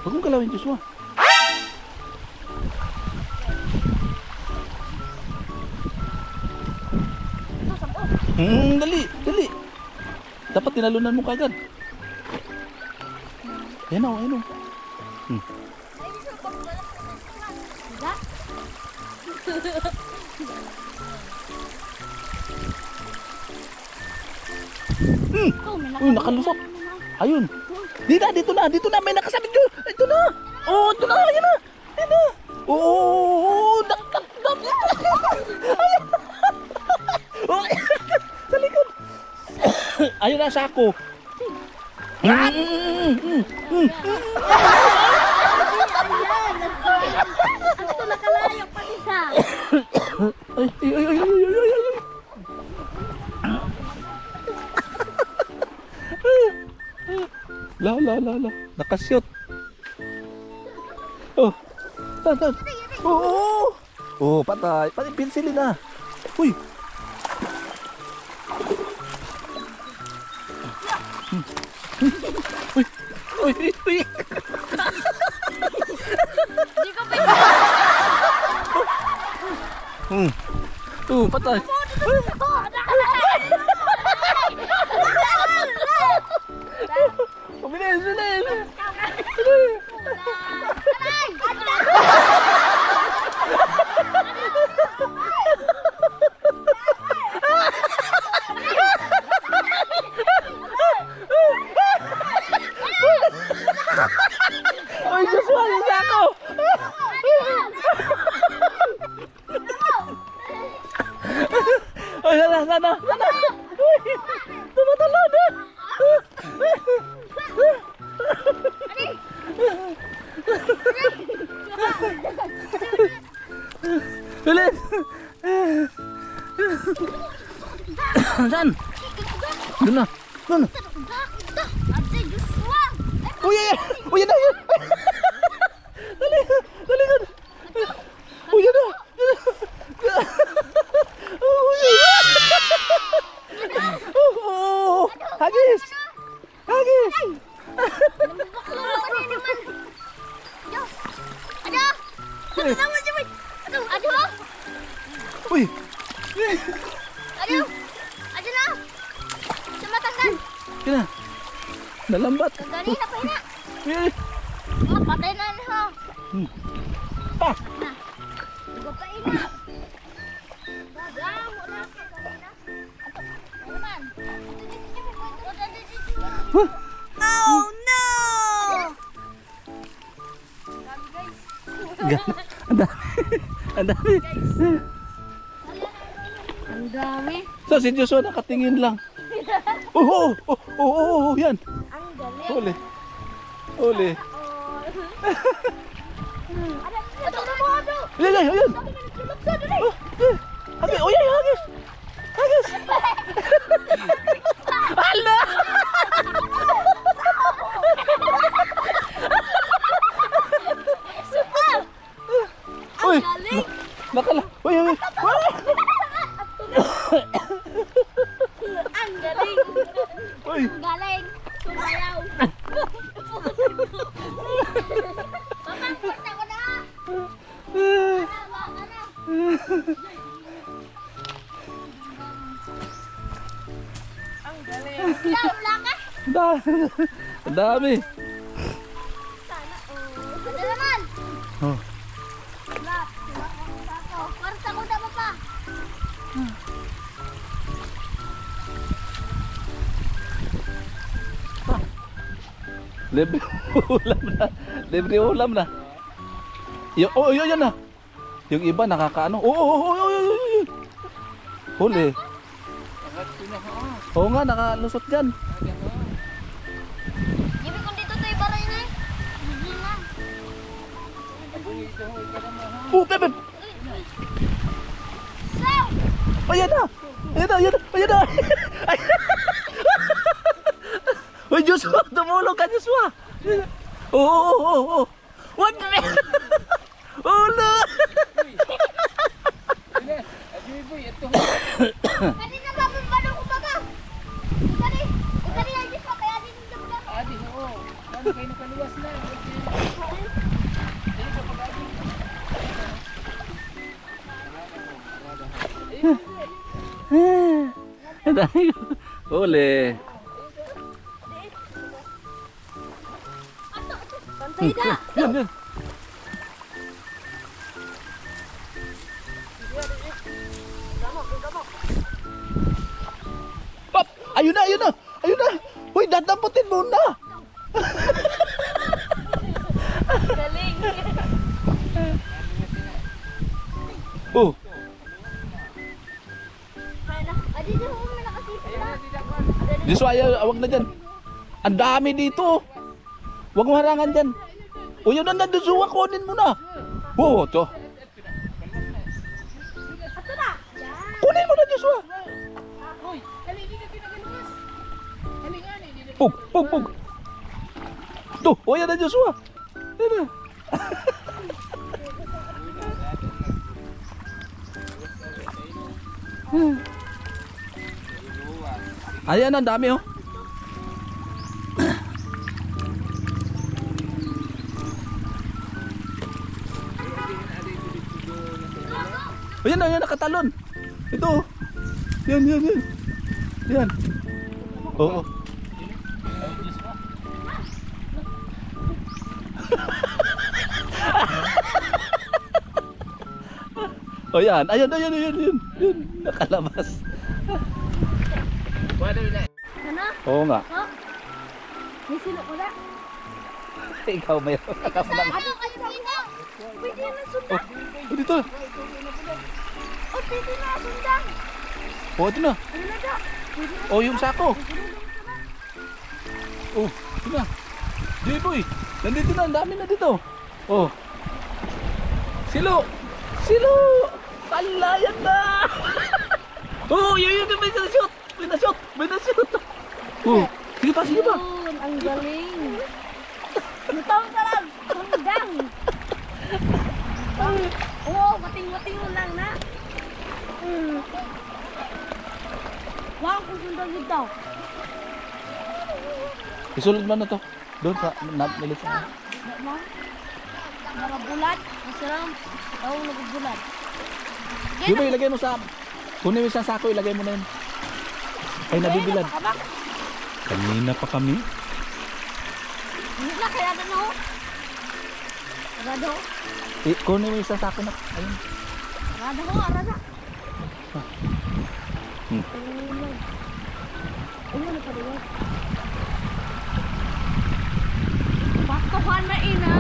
Huwag mong galawin, Joshua. Dali, dali. Dapat tinalunan mo kagad. Ayan o, ayan o. Uy, nakalusot. Ayun. Dito na, may nakasabit yun. Ito na. Oh, ito na, ayan na. Ayan na. Oh, sa likod. Ayun na, sako. Ito nakalayo pa isa. Ay. La. Nakashoot. Oh. Tan. Oh, patay. Patay pinsilin na. Uy. Uy. Hindi ko pa. Patay. Bilis. Uy, Joshua, yung sako. Uy, sana. Tumatalo na. Bilis. Saan? Doon na. Ate, Joshua. Uy, yan na. Dali. Uy, yan na. Hagis. Aduh. Uy. Aduh na. Sumatanggal. Yan na. Nalambat. Tanggalin na pa na. Patay na ha. Pa. Patay na. Bagang wala ka kanina. Naman. Oh no! Ang dami. Ang dami. So si Joshua nakatingin lang. Oh, yan. Ang galing. Uli. Ito na mo ano? Ayan. Hagis. Oh, yan, hagis. Hala! Uy, nakala. Uy. Ang galing. Uy. Ang galing. Sumayaw. Pamangkot ako na. Tama ka na. Ang galing. Wala ka? Ang dami. Sana Ano naman? Oh. Wala. Kwarta ko dapat pa. Libre ulam na. Yan na. Yung iba nakakaano. Huli. Oo nga, nakalusot dyan. Ibig kong dito to ibaray na eh. Hindi na. Bebe. Saw! Ayan na. Uy, Joshua, tumulong ka, Joshua. Oo. What? Ulo. Kanina ba mong balo ko ba ba? Ikari, ay di pa kaya din yung dapat. Adi, oo. Ano kayo nakaluwas na? Uli. Pantay na. Yan, yan. Pop! Ayun na, ayun na! Ayun na! Uy, dadamputin mo na! Galing. Oh, Adi na mo na nakasipit na. Joshua, awag na dyan. Ang dami dito. Huwag mo harangan dyan. O yun na, Joshua, kunin mo na. Oo, to. Ato na. Kunin mo na, Joshua. Pug, pug, pug. To, o yan na, Joshua. Yan na. Ayan, ang dami oh. Ayan na, ayan nakatalon. Ito. Yan, yan, yan. Yan. Oo. Oh yan, ayan, ayan, ayan, ayan. Yan, nakalabas. Ano? Oo nga. Ha? May sino ko na. Ikaw mayroon ka pa lang. Ano kayo dito? Pwede na sundan. Oh, dito. O, pwede na sundan. Oh, ito na. Ano na da? Pwede na. Oh, yung sako. Oh, ito na. Di boy. Nandito na, ang dami na dito. Oh. Silo. Silo. Palayan na. Oh, yun, may na-shoot. May na-shoot. May na-shoot. Oh, sige pa, sige pa. Yun, ang galing. Lutong ka lang. Sundang. Oo, mating-mating mo lang na. Wala kong sundang dito. Isulod man na to. Doon sa nilit sa. Nakabulat. Masarap. Oo, nakabulat. Di ba ilagay mo sa... Kunin mo sa sako, ilagay mo na yun. Ay, nabibilad. Kanina pa kami. Hindi na, kaya na ako. Arado. Kunin mo yung sa sako na. Ayun. Arado ko, arado. Ano na pariwag? Bakahan na ina.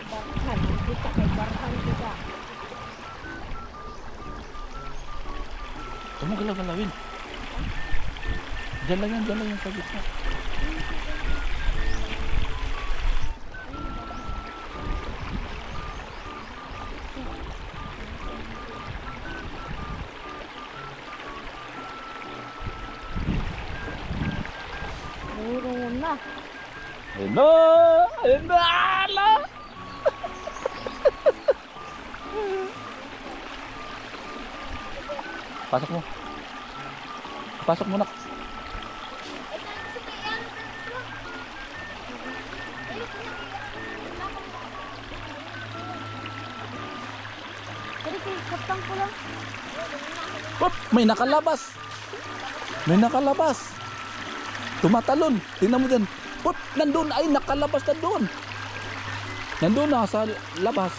Barhan, kita kay barhan kita. Huwag mo galaw-galawin. Diyan lang yung sa gitna. Ayun na. Ayun na! Ayun na! Ala! Pasok mo. Pasok mo na. Pero kaptang ko lang. Hop, may nakalabas. May nakalabas. Tumatalon. Tingnan mo dyan. Hop, nandun. Ay, nakalabas na doon. Nandun na sa labas.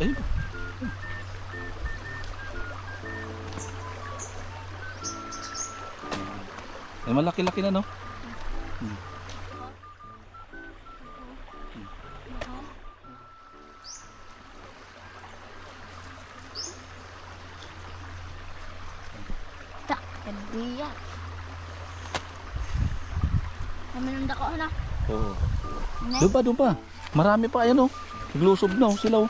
Ayun. Ay, malaki-laki na, no? Tak, kadiya. Naminunda ko na. Oo. Doon pa. Marami pa, ayan, oh. Naglusob na, oh, sila, oh.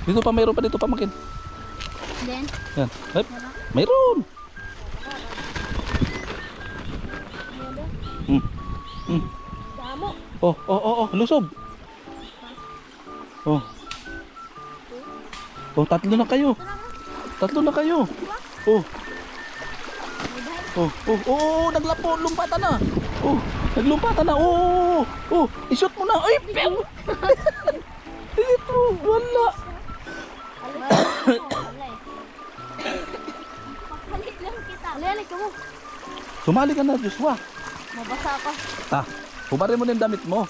Dito pa, mayroon pa dito pa, makin. Then, Yan. Ay, mayroon. damo. Oh, lusob. Oh. Oh, tatlo na kayo. Tatlo na kayo. Oh. Naglapo, lumpatan na. Oh, naglumpatan na. I-shoot mo na. Ay, pew! Ito, wala. Papalit lang kita. Alay, ka mo. Sumali ka na, Joshua. Mabasa ako. Hubarin mo na yung damit mo.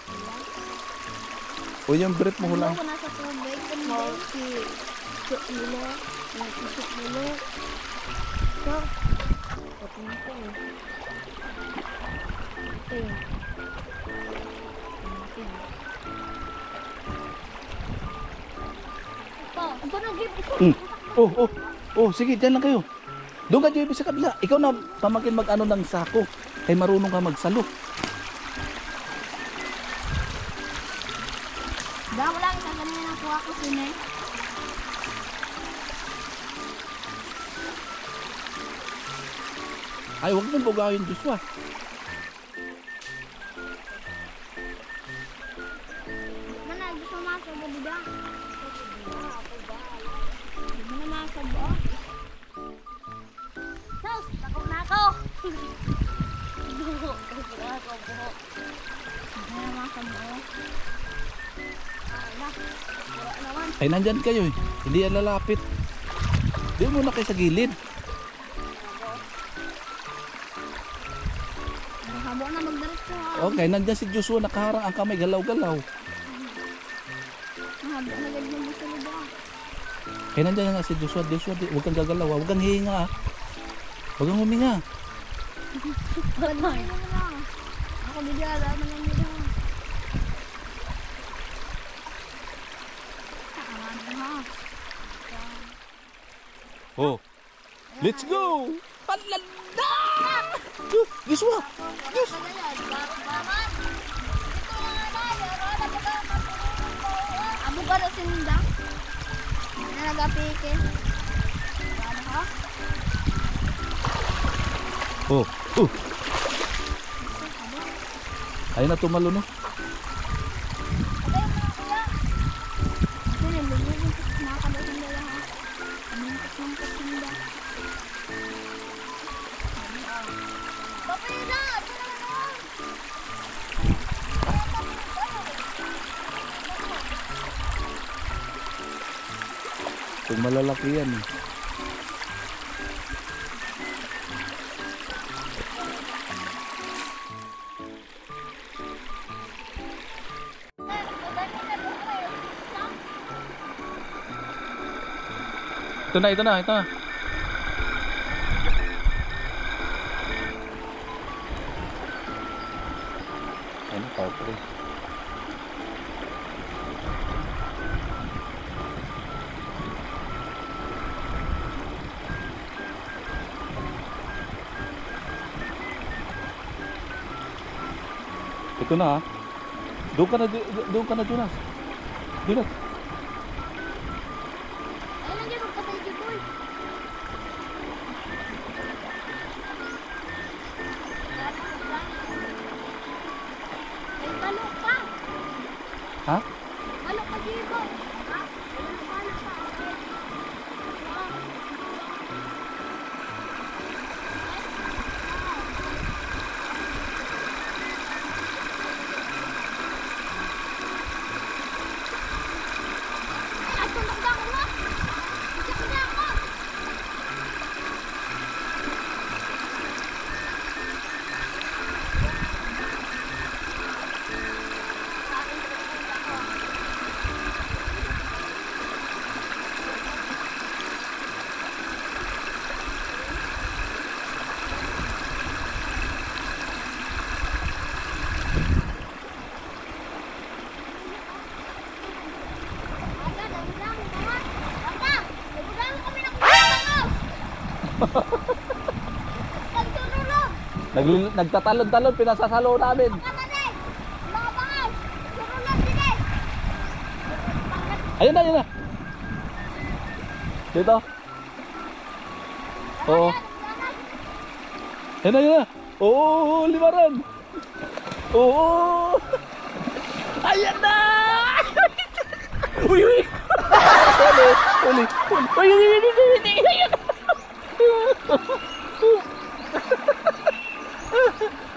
O yung brief mo hulang. Ako nasa tubig. Si Milo. Si Milo. So, patingin ko eh. Ito na, Sige, dyan lang kayo. Doon ka, JB, sa kabila. Ikaw na pamangkin mag-ano ng sako. Kay marunong ka magsalo. Dahil lang, isa ganyan ang kuha ko sinay. Ay, huwag mong bugawin, Joshua. Mana, gusto mo sa babida? Mana na sa buo? Sos, takot na ako! Buho, takot na ako, buho. Mana na sa buo? Wala naman. Ay, nandyan kayo eh. Hindi yan lalapit. Di mo na kayo sa gilid. Habo na magdiretso ha. Okay, nandyan si Joshua. Nakaharang ang kamay. Galaw-galaw. Habo na ganyan mo sa lubo. Ay, nandyan nga si Joshua. Joshua, huwag kang gagalaw. Huwag kang hihinga. Huwag kang huminga. Ganyan mo na. Ako bigala na lang nila. Oh, let's go! Palanda! Joshua! Abo ka na sinindang? Na nagapike. Ano ha? Oh. Ayun na tumalo no. Abay mo na kuya. Sino lulubog nakakabasang dala ha? Amintas sinda. Papila! Ito na naman! Kung malalaki yan eh. Ito na. Ano, power play. Ito na ha. Doon ka na, Jonas. Jonas. Ay, nandiyan magpatay dito eh. Ay, talok ka! Ha? Talok ka dito! Ha? Talok ka! Ay, tulog na ako mo! Tulog na ako! Nagtatalon-talon, pinasasalo namin. Ayun na. Dito. Oo. Ayun na. Oo, limaran. Oo. Ayan na. Uy. Uli.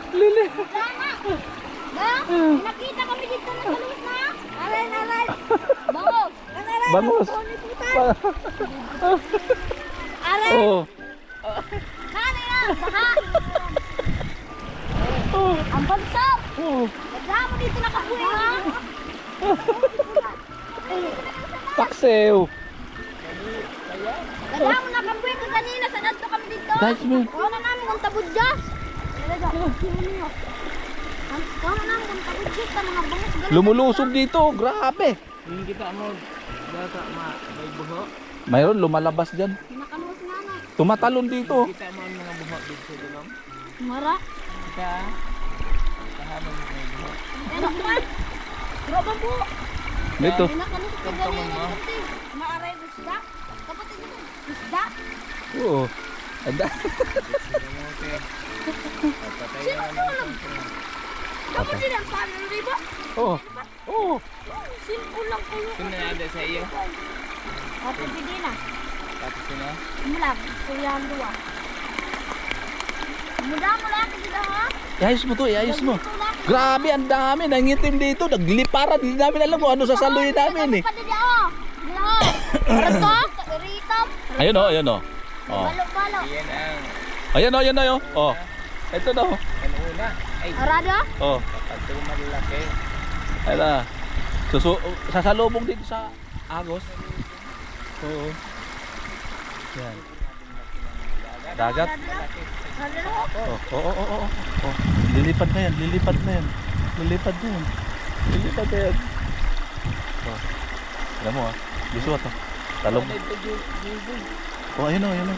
Lili. Sana. Na, nakita kami dito na talus na. Aray, aray. Bangos. Aray, Bangus. Aray. Oh. Kani na, baha. Oh. Ang bansap. Oh. Nagdaan mo dito nakabuhi ha. Paksew. Nagdaan mo nakabuhi ka kanina. Sanad to kami dito. Guys, man. Kuha na namin kung tabudjas. Kuha na namin kung tabudjas ka mga bangus. Galing. Lumulusog dito, grabe. Yung kita mo, bata may buho. Mayroon lumalabas dyan. Nakaluwas nga na. Tumatalon dito. Kita mo ang mga buho dito sa dulong. Mara. Kita, kahaman mo may buho. Enak man. Grabe po. Dito. Nakaluwas ka Kamkamon ganyan. mo? Maaray isda. Kapatid mo. Isda. Oo. Anda. Sinamote. Patay Sino na to lang? Kapatid ang paano di ba? Oo. Oo. Simple lang po. Sino na ada sa iyo? Kapatid din na. Tapos sino? Mulag. Kuya luwa. Muda mo lang dito ha. Iayos mo to, iayos mo. Grabe, ang dami. Nangitim dito. Nagliparan. Hindi namin alam kung ano sasaluhin namin eh. Kapatid niya oh. Lahat. Ratok. Ritam. Ayun o, ayun o. Oh. Balo-balo. Iyan ang, Ayun o, ayun o. Oh. Ito na o. ang una. Ay, Arado. Oh. kapag ito malaki. Ayun na. Sasalubong dito sa Agos. Oo. Yan. Dagat. Arado. Oh, oo, oo, oo. Oh. Lilipad na yan, lilipad na yan. Lilipad na yan. Lilipad na yan. Oh. Alam mo ah. Gusto to. Talong. Oh, ayun o, ayun o.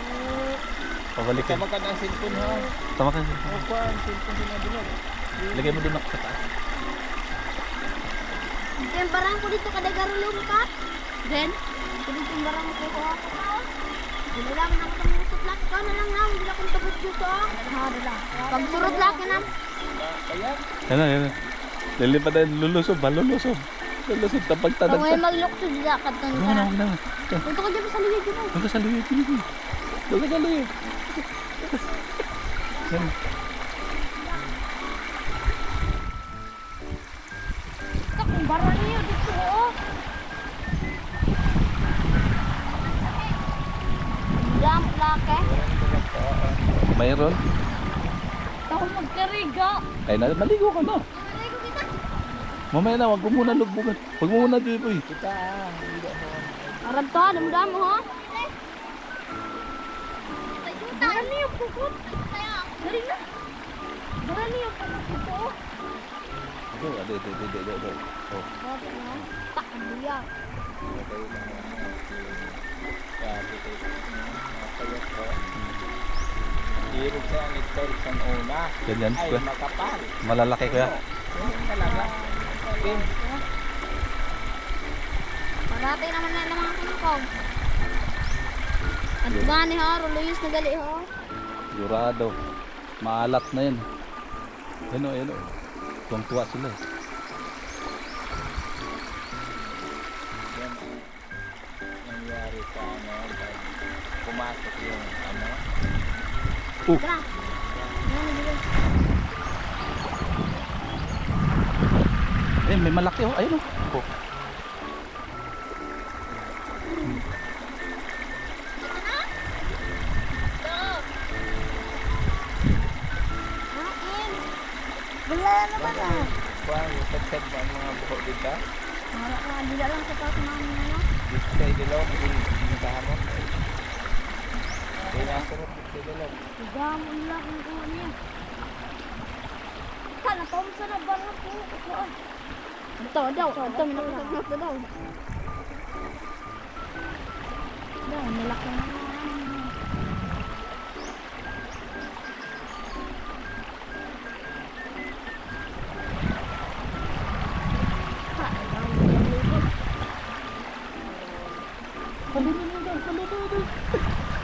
Pabalikin. Sama ka ng cellphone ha. Tama ka. O pa, ang cellphone sinadulog. Lagay mo doon sa taas. Then barang ko dito kada garulong ka. Then, kung yung barang ko ko ako na. Dila lang na ako ng suplak ka na lang na. Dila kong tabot dito ah. Ha, dila. Pag surot lang ka na. Ayan. Yan na, yan na. Lilipad na yan. Lulusob ba? Lulusob. Lulusob. Tapag Kung tadag may ka. maglukso dila ka doon Huwag ka na, na. huwag na. Punto ko dyan sa liwid yun. Huwag ka sa liwit. Huwag ka sa liwit. Yan. Kung barang niyo dito oh. Jump lake. Mayroon. Ako magkariga. Ay, maligo ka na. Naligo kita. Mamaya na, wag mo muna lugbugan. Wag mo muna dito eh. Kita, hindi mo. Arab to, damo-damo ha. Dali niyo pukot. Dali na. Dali niyo pukot. Oh, ade. Oh. Tak dia. Hirap siya ang ito sa una. Ganyan, Ay, kuya. makapal. Malalaki kuya. Ganyan talaga. Okay. Paratay naman na mga kangkong. At gani ha, ruluyos na gali ha. Sigurado. Maalat na yan. Yan o, yan o. Tuwang-tuwa sila eh. Yan ang nangyari sa ano, pag pumasok yung ano. Tara. Yan na dito. Eh, may malaki oh. Ayun oh. Oh. Wala naman ah. Kuha, yung mo ang mga buho dito. Wala ka, dila lang sa taas namin ano. Dito sa idilog, pinitahan mo. Pinasunod dito sa idilog. Sigamo nila kung kuha niya. Sana pa mo sana barang ko. Ito daw, ito minakot daw. Daw, nilaki na.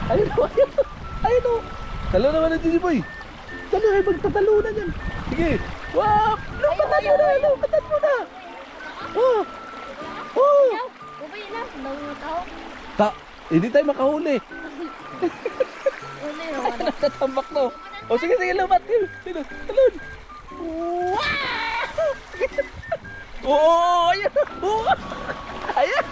Ayun o, ayun o. Ayun o. Talo naman na Gigi Boy. Talo ay magtatalo na yan. Sige. Wow! Lupatan mo na! Lupatan mo na! Oh! Oh! Ubay na, daw tao. Hindi tayo makahuli. Natambak to. O sige, sige, lumat. Sino? Talon. Oo, ayan. Oo. Ayan.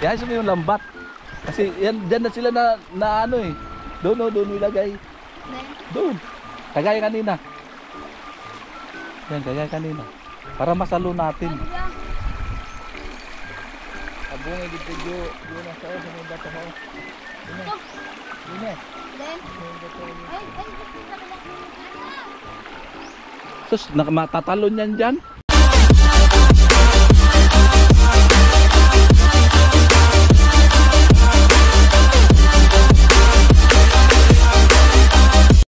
Yan, sino yung lambat? Kasi yan, dyan na sila na ano eh. Doon ilagay. Doon. Kagaya kanina. Yan, kagaya kanina. Para masalo natin. Abungay dito yun na sa may bato ko. Yun na. Sus, matatalon yan dyan.